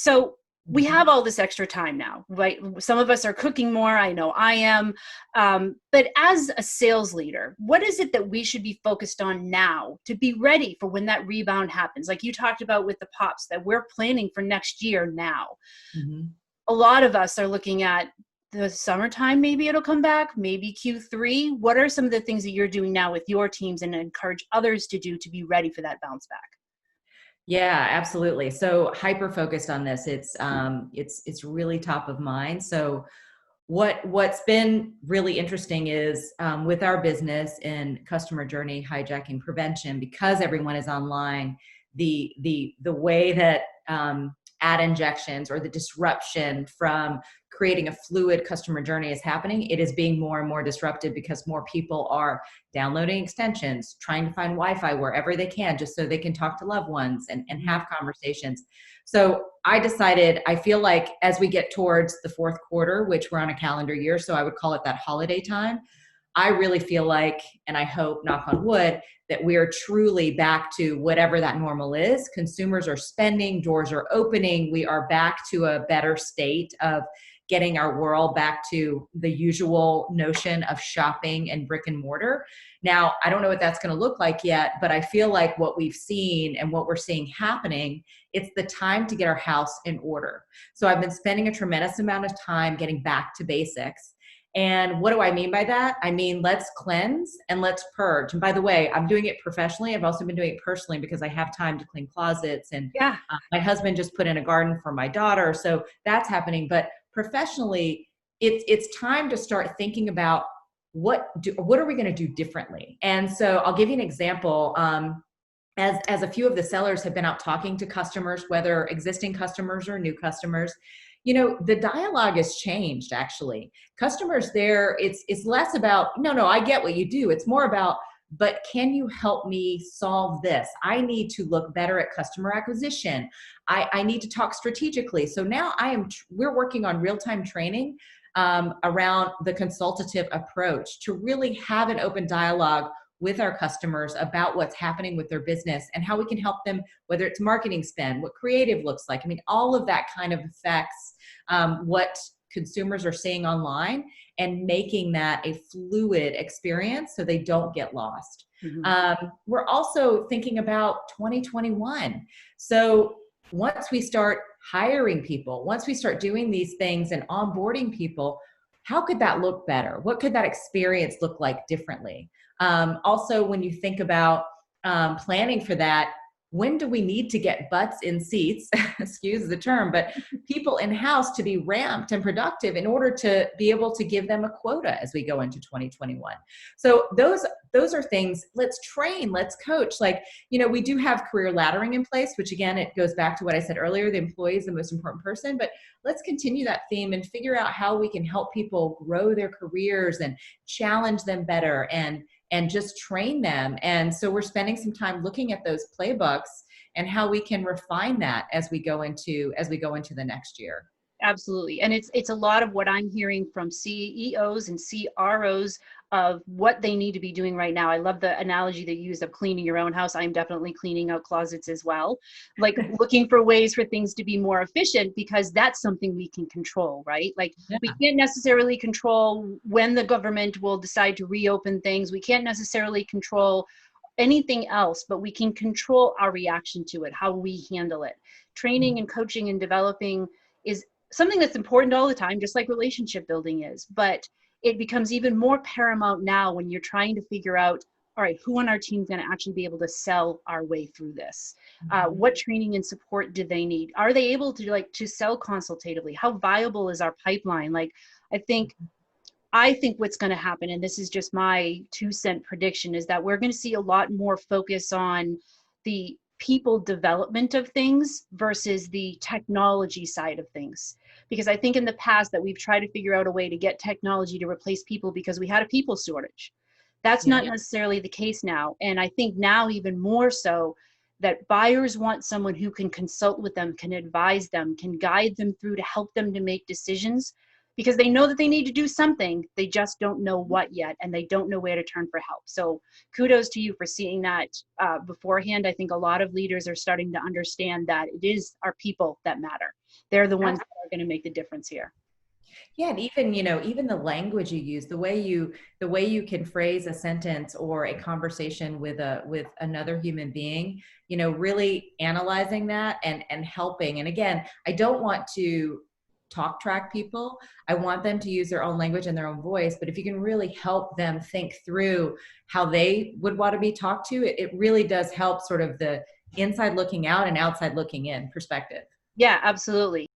So we have all this extra time now, right? Some of us are cooking more. I know I am. But as a sales leader, what is it that we should be focused on now to be ready for when that rebound happens? Like you talked about with the pops, that we're planning for next year now. Mm-hmm. A lot of us are looking at the summertime. Maybe it'll come back, maybe Q3. What are some of the things that you're doing now with your teams and encourage others to do to be ready for that bounce back? Yeah, absolutely. So hyper focused on this. It's really top of mind. So what's been really interesting is with our business in customer journey hijacking prevention, because everyone is online, the way that ad injections or the disruption from creating a fluid customer journey is happening, it is being more and more disrupted because more people are downloading extensions, trying to find Wi-Fi wherever they can, just so they can talk to loved ones and have conversations. So I decided, I feel like as we get towards the fourth quarter, which we're on a calendar year, so I would call it that holiday time, I really feel like, and I hope, knock on wood, that we are truly back to whatever that normal is. Consumers are spending, doors are opening. We are back to a better state of getting our world back to the usual notion of shopping and brick and mortar. Now, I don't know what that's going to look like yet, but I feel like what we've seen and what we're seeing happening, it's the time to get our house in order. So I've been spending a tremendous amount of time getting back to basics. And what do I mean by that? I mean, let's cleanse and let's purge. And by the way, I'm doing it professionally. I've also been doing it personally because I have time to clean closets. And Yeah. My husband just put in a garden for my daughter. So that's happening. But professionally, it's time to start thinking about what are we going to do differently? And so I'll give you an example. As a few of the sellers have been out talking to customers, whether existing customers or new customers, the dialogue has changed. Actually, customers there, it's less about, no, I get what you do. It's more about, but can you help me solve this? I need to look better at customer acquisition. I need to talk strategically. So now we're working on real-time training around the consultative approach to really have an open dialogue with our customers about what's happening with their business and how we can help them, whether it's marketing spend, what creative looks like. I mean, all of that kind of affects what consumers are seeing online and making that a fluid experience so they don't get lost. Mm-hmm. We're also thinking about 2021. So once we start hiring people, once we start doing these things and onboarding people, how could that look better? What could that experience look like differently? Also, when you think about planning for that, when do we need to get butts in seats, excuse the term, but people in-house to be ramped and productive in order to be able to give them a quota as we go into 2021. So those are things, let's train, let's coach. Like, we do have career laddering in place, which again, it goes back to what I said earlier, the employee is the most important person, but let's continue that theme and figure out how we can help people grow their careers and challenge them better and just train them. And so we're spending some time looking at those playbooks and how we can refine that as we go into the next year. Absolutely. And it's a lot of what I'm hearing from CEOs and CROs of what they need to be doing right now. I love the analogy that you used of cleaning your own house. I'm definitely cleaning out closets as well, like looking for ways for things to be more efficient, because that's something we can control, right? Like we can't necessarily control when the government will decide to reopen things. We can't necessarily control anything else, but we can control our reaction to it, how we handle it. Training and coaching and developing is something that's important all the time, just like relationship building is, but it becomes even more paramount now when you're trying to figure out, all right, who on our team is going to actually be able to sell our way through this? What training and support do they need? Are they able to sell consultatively? How viable is our pipeline? I think what's going to happen, and this is just my 2-cent prediction, is that we're going to see a lot more focus on the people development of things versus the technology side of things. Because I think in the past that we've tried to figure out a way to get technology to replace people because we had a people shortage. That's not necessarily the case now. And I think now even more so that buyers want someone who can consult with them, can advise them, can guide them through to help them to make decisions because they know that they need to do something. They just don't know what yet, and they don't know where to turn for help. So kudos to you for seeing that beforehand. I think a lot of leaders are starting to understand that it is our people that matter. They're the ones that are going to make the difference here. Yeah, and even, even the language you use, the way you can phrase a sentence or a conversation with another human being, really analyzing that and helping. And again, I don't want to talk track people. I want them to use their own language and their own voice, but if you can really help them think through how they would want to be talked to, it really does help sort of the inside looking out and outside looking in perspective. Yeah, absolutely.